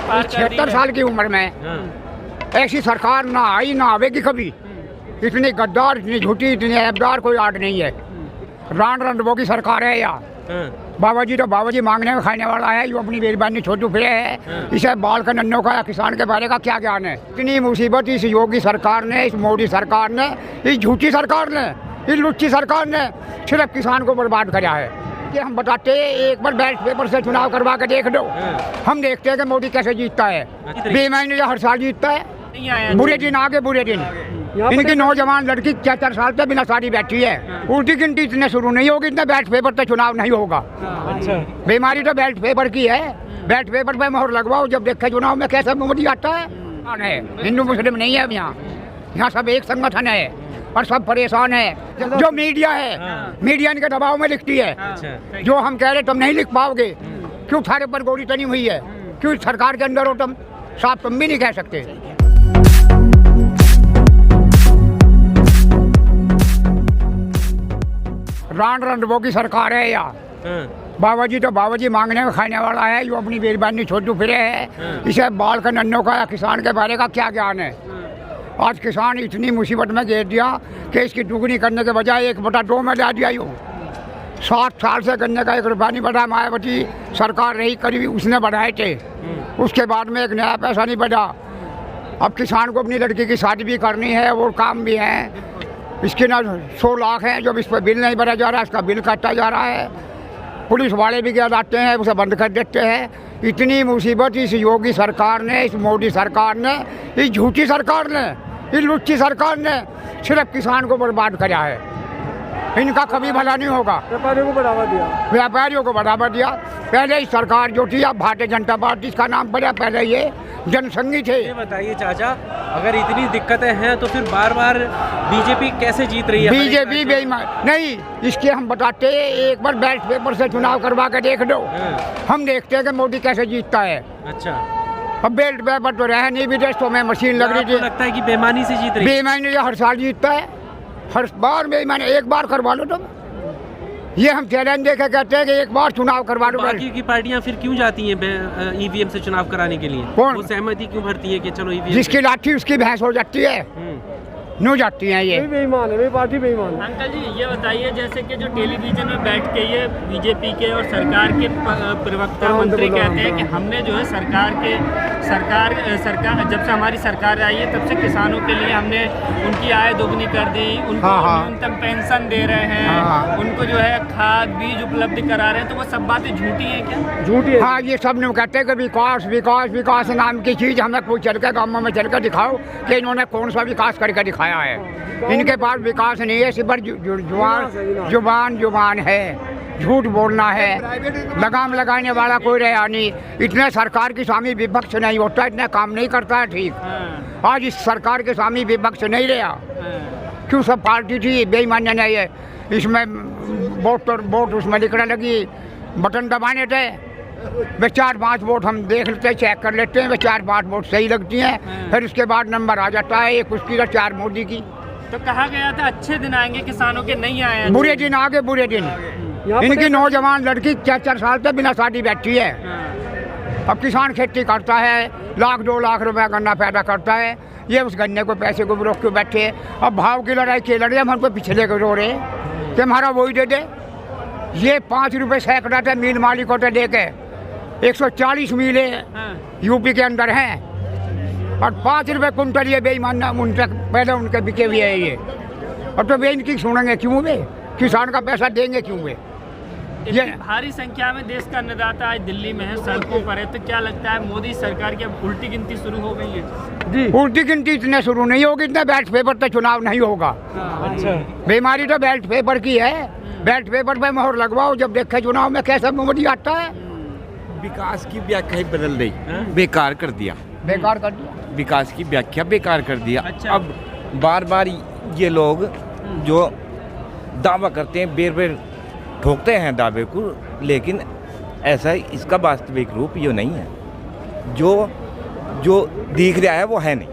पार कर दी 76 साल की उम्र में ऐसी सरकार ना आई ना आवेगी कभी। इतनी गद्दार, इतनी झूठी, इतनी ऐबदार कोई आर्ट नहीं है। रान रंडबो की सरकार है या बाबा जी तो बाबा जी मांगने में खाने वाला है, जो अपनी बेरबानी छोटू फिरे है। इसे बाल का नन्नों का या किसान के बारे का क्या ज्ञान है। इतनी मुसीबत इस योगी सरकार ने, इस मोदी सरकार ने, इस झूठी सरकार ने, इस लुच्ची सरकार ने सिर्फ किसान को बर्बाद किया है। कि हम बताते एक बार बैलेट पेपर से चुनाव करवा के देख दो, हम देखते हैं कि मोदी कैसे जीतता है। बेईमानी हर साल जीतता है। बुरे दिन आगे बुरे दिन। इनकी नौजवान लड़की 4 साल से बिना शादी बैठी है। उल्टी गिनती इतने शुरू नहीं होगी, इतने बैलेट पेपर से चुनाव नहीं होगा। अच्छा, बीमारी तो बैलेट पेपर की है। बैलेट पेपर पे मोहर लगवाओ, जब देखे चुनाव में कैसा मोदी आता है। हिंदू मुस्लिम नहीं है यहाँ सब एक संगठन है और सब परेशान है। जो मीडिया है, मीडिया इनके दबाव में लिखती है। जो हम कह रहे तुम नहीं लिख पाओगे, क्यों थारे पर गोली तनी हुई है, क्यों सरकार के अंदर हो तुम, साफ तुम भी नहीं कह सकते। रान रंडबो की सरकार है या बाबा जी तो बाबा जी मांगने में खाने वाला है, जो अपनी बेरबानी छोटू फिरे है। इसे बाल का नन्नों का या किसान के बारे का क्या ज्ञान है। आज किसान इतनी मुसीबत में घेर दिया कि इसकी दुगनी करने के बजाय 1/2 में ला दिया। यूँ 60 साल से गन्ने का 1 रुपया नहीं बढ़ा। मायावती सरकार रही करीब, उसने बढ़ाए थे। उसके बाद में 1 नया पैसा नहीं बढ़ा। अब किसान को अपनी लड़की की शादी भी करनी है और काम भी है। इसके ना 100 लाख हैं, जब इस पर बिल नहीं भरा जा रहा है, इसका बिल काटा जा रहा है। पुलिस वाले भी क्या जाते हैं, उसे बंद कर देते हैं। इतनी मुसीबत इस योगी सरकार ने, इस मोदी सरकार ने, इस झूठी सरकार ने, इस लुच्ची सरकार ने सिर्फ किसान को बर्बाद किया है। इनका कभी भला नहीं होगा। व्यापारियों को बढ़ावा दिया। पहले इस सरकार जो थी, अब भारतीय जनता पार्टी इसका नाम पड़ा, पहले ये जनसंघी थे। ये बताइए चाचा, अगर इतनी दिक्कतें हैं तो फिर बार बार बीजेपी कैसे जीत रही है? बीजेपी बेईमान नहीं, इसके हम बताते एक बार बैलेट पेपर से चुनाव करवा के देख दो, हम देखते हैं कि मोदी कैसे जीतता है। अच्छा, अब बैलेट पेपर तो रहे नहीं, विदेशों में मशीन लग रही थी। लगता है कि बेईमानी से जीत रही है? बेईमानी हर साल जीतता है, हर बार बेईमानी। एक बार करवा लो तुम, ये हम चैलेंज देके कहते हैं कि एक बार चुनाव करवा लो। बाकी की पार्टियां फिर क्यों जाती हैं ईवीएम से चुनाव कराने के लिए? कौन? वो सहमति क्यों भरती है कि चलो ईवीएम? जिसकी लाठी उसकी भैंस हो जाती है, न्यू जाती हैं ये। बेईमान है, मेरी पार्टी बेईमान है। अंकल जी ये बताइए, जैसे कि जो टेलीविजन में बैठ के ये बीजेपी के और सरकार के प्रवक्ता मंत्री कहते हैं कि हमने जो है सरकार जब से हमारी सरकार आई है तब से किसानों के लिए हमने उनकी आय दोगुनी कर दी, उनको न्यूनतम पेंशन दे रहे हैं, उनको जो है खाद बीज उपलब्ध करा रहे हैं, तो वो सब बातें झूठी हैं क्या? झूठी है। हाँ, ये सब ने कहते हैं कि विकास विकास विकास नाम की चीज़ हमें कोई चल के गाँव में चल कर दिखाओ कि इन्होंने कौन सा विकास करके दिखाया है। इनके पास विकास नहीं है, सिर्फ जुबान है, झूठ बोलना है। लगाम लगाने वाला कोई रहा नहीं। इतने सरकार के स्वामी विपक्ष नहीं होता, इतने काम नहीं करता है ठीक। आज इस सरकार के स्वामी विपक्ष नहीं रहा, क्यों? सब पार्टी थी, बेईमानी नहीं है इसमें। वोट उसमें लिखने लगी, बटन दबाने थे, वे 4-5 वोट हम देख लेते हैं, चेक कर लेते हैं, वे 4-5 वोट सही लगती हैं, फिर उसके बाद नंबर आ जाता है, एक उसकी 4 मोदी की। तो कहा गया था अच्छे दिन आएंगे किसानों के, नहीं आए। बुरे दिन आगे बुरे दिन। इनकी नौजवान लड़की 4 साल से बिना शादी बैठी है। अब किसान खेती करता है, 1-2 लाख रुपया गन्ना पैदा करता है, ये उस गन्ने को पैसे को रोक के बैठे। अब भाव की लड़ाई के लड़े, हम हमको पिछले को रो रहे कि हमारा वही दे दे। ये 5 रुपये सैकड़ा थे मील मालिकों से दे के, 140 मीलें यूपी के अंदर हैं, और 5 रुपये कुंटल ये बेईमान उन तक पहले उनके बिके हुए है ये। और तो वे इनकी सुनेंगे क्यों? वे किसान का पैसा देंगे क्यों? वे ये भारी संख्या में देश का अन्नदाता आज दिल्ली में है, सड़कों पर है, तो क्या लगता है मोदी सरकार की अब उल्टी गिनती शुरू हो गई है? जी, उल्टी गिनती इतने शुरू नहीं होगी, इतने बैलेट पेपर तो चुनाव नहीं होगा। अच्छा, बीमारी तो बैलेट पेपर की है। बैलेट पेपर पे मोहर लगवाओ, जब देखे चुनाव में कैसा मोदी आता है। विकास की व्याख्या ही बदल रही, बेकार कर दिया, बेकार कर दिया। विकास की व्याख्या बेकार कर दिया। अच्छा। अब बार बार ये लोग जो दावा करते हैं, बेर ठोकते हैं दावे को, लेकिन ऐसा इसका वास्तविक रूप ये नहीं है। जो दिख रहा है वो है नहीं।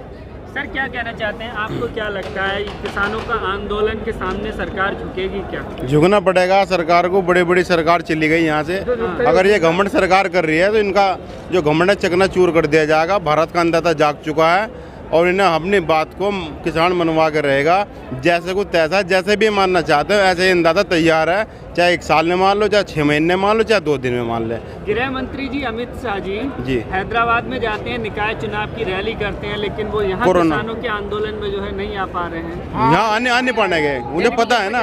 सर क्या कहना चाहते हैं, आपको क्या लगता है किसानों का आंदोलन के सामने सरकार झुकेगी क्या? झुकना पड़ेगा सरकार को। बड़ी बड़ी सरकार चली गई यहाँ से। अगर ये घमंड सरकार कर रही है तो इनका जो घमंड है चकनाचूर कर दिया जाएगा। भारत का अंदाजा जाग चुका है और इन्हें अपनी बात को किसान मनवा कर रहेगा। जैसे को तैसा, जैसे भी मानना चाहते हो ऐसे ही अंदाजा तैयार है, चाहे 1 साल में मान लो, चाहे 6 महीने में मान लो, चाहे 2 दिन में मान ले। गृह मंत्री जी अमित शाह जी हैदराबाद में जाते हैं, निकाय चुनाव की रैली करते हैं, लेकिन वो यहाँ किसानों के आंदोलन में जो है नहीं आ पा रहे हैं। यहाँ आने पड़ेंगे। उन्हें पता है ना,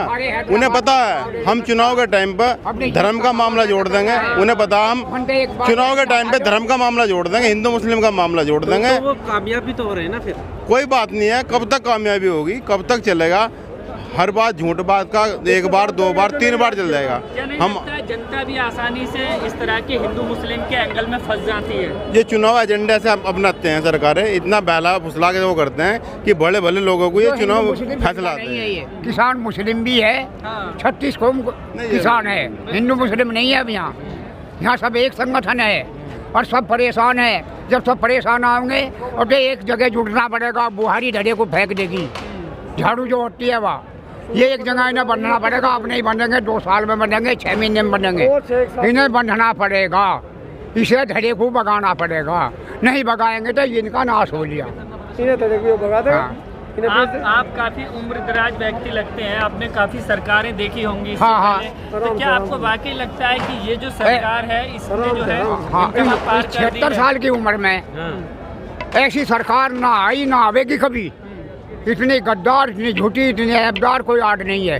उन्हें पता है हम चुनाव के टाइम पर धर्म का मामला जोड़ देंगे। उन्हें पता हम चुनाव के टाइम पे धर्म का मामला जोड़ देंगे, हिंदू मुस्लिम का मामला जोड़ देंगे। तो वो कामयाबी तो हो रहे हैं ना फिर। कोई बात नहीं है, कब तक कामयाबी होगी, कब तक चलेगा? हर बात झूठ बात का 1 बार 2 बार 3 बार चल जाएगा। क्या नहीं हम लगता है जनता भी आसानी से इस तरह के हिंदू मुस्लिम के एंगल में फंस जाती है? ये चुनाव एजेंडे से अपनाते हैं सरकारें, इतना बहला फुसला के वो करते हैं कि बड़े भले लोगों को ये चुनाव फैसला नहीं है। ये किसान मुस्लिम भी है, हाँ। 36 कौम किसान है, हिंदू मुस्लिम नहीं है। अब यहाँ सब एक संगठन है और सब परेशान है। जब सब परेशान आएंगे और तो एक जगह जुटना पड़ेगा, बुहारी धड़े को फेंक देगी। झाड़ू जो होती है वह ये एक जगह इन्हें बंधना पड़ेगा। अब नहीं बंधेंगे, 2 साल में बंधेंगे, 6 महीने में बंधेंगे। इन्हें बंधना पड़ेगा, इसे धड़े को भगाना पड़ेगा। नहीं भगाएंगे तो इनका नाश हो लिया। इन्हें धड़े को भगा देगा। आप काफी उम्र दराज व्यक्ति लगते हैं, आपने काफी सरकारें देखी होंगी इससे हाँ। पहले। तो क्या आपको वाकई लगता है कि ये जो सरकार है इसने जो है इंतहा पार कर दी 76 है? साल की उम्र में ऐसी सरकार ना आई ना आवेगी कभी। इतनी गद्दार, इतनी झूठी, इतनी ऐबदार कोई आर्ट नहीं है।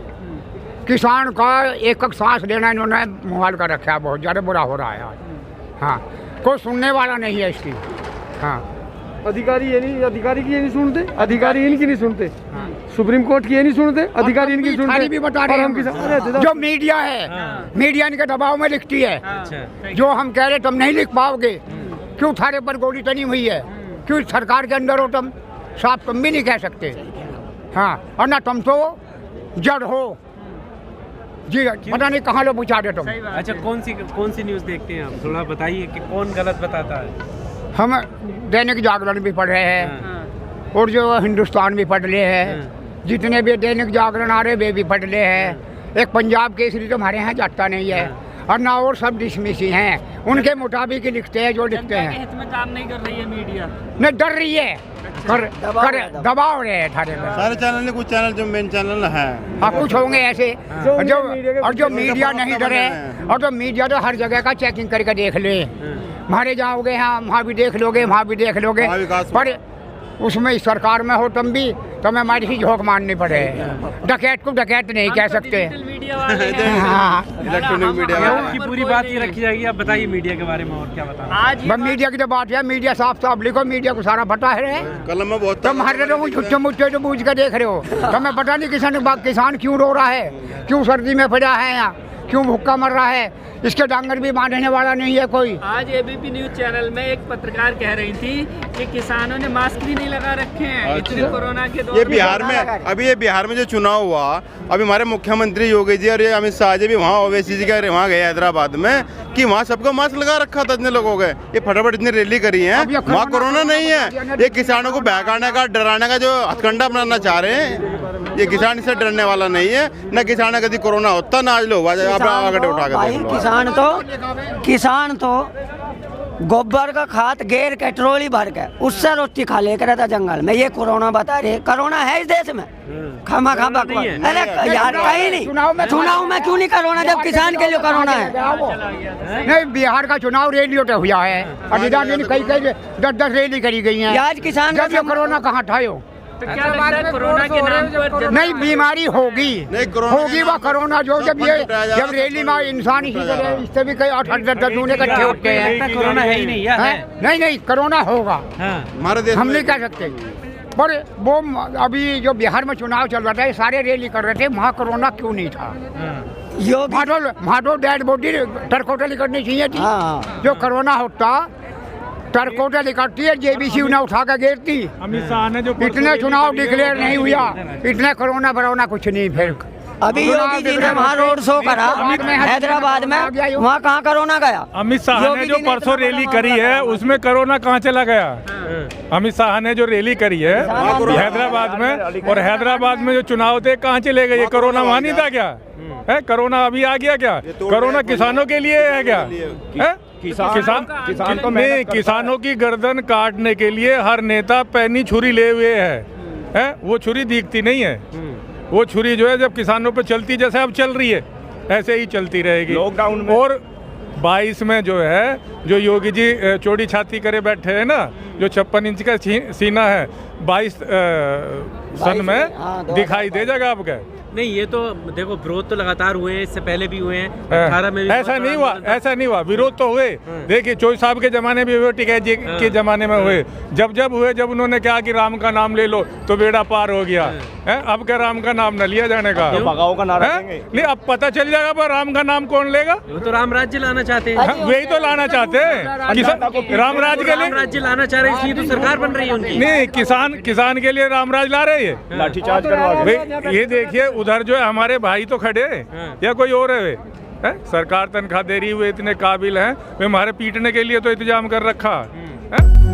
किसान का एक सांस लेना इन्होंने मुहाल कर रखा है। बहुत ज़्यादा बुरा हो रहा है आज। हाँ, कोई सुनने वाला नहीं है इसकी। हाँ, अधिकारी की ये नहीं सुनते, अधिकारी इनकी नहीं सुनते, सुप्रीम कोर्ट की ये नहीं सुनते, अधिकारी इनकी सुनते। भी बता रहे हैं जो मीडिया है, मीडिया इनके दबाव में लिखती है। जो हम कह रहे तुम नहीं लिख पाओगे, क्यों थारे पर गोली तनी हुई है, क्यों सरकार के अंदर हो तुम, साफ तुम भी नहीं कह सकते। हाँ, और ना तुम तो जड़ हो जी, पता नहीं कहाँ लोग पूछा दे तुम। अच्छा, कौन सी न्यूज़ देखते हैं आप? थोड़ा बताइए कि कौन गलत बताता है। हम दैनिक जागरण भी पढ़ रहे हैं और जो हिंदुस्तान भी पढ़ रहे हैं। जितने भी दैनिक जागरण आ रहे वे भी पढ़ रहे हैं। एक पंजाब केसरी तो हमारे यहाँ जाता नहीं है और ना और सब डिसमिस ही हैं। उनके मुताबिक ही लिखते हैं जो लिखते हैं। हित में काम नहीं कर रही है मीडिया, नहीं डर रही है, दबाव रहे हैं थारे में। सारे चैनल ने, कुछ चैनल जो मेन चैनल है, हाँ कुछ होंगे ऐसे। और जो मीडिया नहीं डरे, और जो मीडिया तो हर जगह का चेकिंग करके देख ले। हमारे जाओगे यहाँ, वहाँ भी देख लोगे, वहाँ भी देख लोगे, पर उसमें सरकार में हो तुम भी, तुम्हें हमारी ही झोंक मारनी पड़े। डकैत को डकैत नहीं कह सकते। इलेक्ट्रॉनिक मीडिया की पूरी बात ये रखी जाएगी। आप बताइए मीडिया के बारे में और क्या बताना। आज बस मीडिया की तो बात है, मीडिया साफ साफ लिखो, मीडिया को सारा पता है। कलम में बहुत तुम हर रहे हो छुट्टे मुट्टे जो बूझ कर देख रहे हो। तुम्हें पता नहीं किसान क्यों रो रहा है, क्यों सर्दी में पड़ा है, यहाँ क्यों भूखा मर रहा है। इसके डांगर भी बांधने वाला नहीं है कोई। आज एबीपी न्यूज चैनल में एक पत्रकार कह रही थी कि किसानों ने मास्क भी नहीं लगा रखे हैं इतने कोरोना के दौर। ये बिहार में, अभी ये बिहार में जो चुनाव हुआ, अभी हमारे मुख्यमंत्री योगी जी और ये अमित शाह जी भी वहाँ ओवैसी जी के वहाँ गए हैदराबाद में, कि वहाँ सबको मास्क लगा रखा था। इतने लोगों के ये फटाफट इतनी रैली करी है, वहाँ कोरोना नहीं है। ये किसानों को बहकाने का, डराने का जो हथकंडा अपनाना चाह रहे हैं, ये किसान इससे डरने वाला नहीं है। न किसान कभी कोरोना होता ना आज लोग आगे उठा के। किसान तो गोबर का खाद गेर के ट्रोली भर के उससे रोटी खा लेकर रहता जंगल में। ये कोरोना बता रहे, कोरोना है इस देश में? खामा खा बकवास। अरे यार कहीं नहीं, चुनाव में क्यों नहीं कोरोना जब किसान के लिए कोरोना है? नहीं, बिहार का चुनाव रैलियों पे हुआ है, कई 10 रैली करी गई है। आज किसान जब ये कोरोना कहाँ था यो? तो क्या लगता है कोरोना के नाम पर नहीं, बीमारी होगी, होगी वह कोरोना जो जब रैली में इंसान इसी तरह, इससे भी कई 8-10 जूने इकट्ठे होते हैं। कोरोना है ही नहीं, नहीं कोरोना होगा, हमारे देश हम नहीं कह सकते। पर वो अभी जो बिहार में चुनाव चल रहा था, ये सारे रैली कर रहे थे, वहाँ कोरोना क्यों नहीं था? भाटो डेड बॉडी टरकोटली करनी चाहिए थी। जो कोरोना होता टरकोटा निकलती है, जेबीसी उन्हें उठा कर गिरती। अमित शाह ने जो इतने चुनाव डिक्लेयर नहीं हुआ, इतने कोरोना बरोना कुछ नहीं। फिर अभी योगी जी ने वहाँ रोड शो करा हैदराबाद में, वहाँ कहाँ कोरोना गया? अमित शाह ने जो परसों रैली करी है उसमें कोरोना कहाँ चला गया? अमित शाह ने जो रैली करी है हैदराबाद में, और हैदराबाद में जो चुनाव थे कहाँ चले गए? कोरोना वहाँ नहीं था क्या? है कोरोना अभी आ गया क्या? कोरोना किसानों के लिए है क्या? है किसान तो नहीं, किसानों की गर्दन काटने के लिए हर नेता पैनी छुरी ले हुए है? वो छुरी दिखती नहीं है। वो छुरी जो है जब किसानों पे चलती, जैसे अब चल रही है ऐसे ही चलती रहेगी। लॉकडाउन में और 22 में जो है, जो योगी जी चौड़ी छाती करे बैठे हैं ना, जो 56 इंच का सीना है, 22 सन में दिखाई दे जाएगा आपका। नहीं, ये तो देखो विरोध तो लगातार हुए हैं, इससे पहले भी हुए हैं, 18 में भी ऐसा नहीं हुआ, ऐसा नहीं हुआ। विरोध तो हुए, देखिए चौधरी साहब के जमाने में हुए, टिकैत जी के जमाने में हुए, जब हुए, जब उन्होंने कहा कि राम का नाम ले लो तो बेड़ा पार हो गया है। अब क्या राम का नाम न लिया जाने का? भगाओ का नारा नहीं, अब पता चल जाएगा पर राम का नाम कौन लेगा? वो तो राम राज्य लाना चाहते हैं। वही तो लाना चाहते हैं, राम राज्य के लिए राज्य लाना चाह रहे हैं, इसलिए तो सरकार बन रही है उनकी। नहीं, किसान के लिए राम राज ला रहे हैं, लाठीचार्ज करवा। ये देखिए उधर जो है हमारे भाई तो खड़े या कोई और है? सरकार तनख्वाह दे रही, हुए इतने काबिल हैं, वे हमारे पीटने के लिए तो इंतजाम कर रखा है।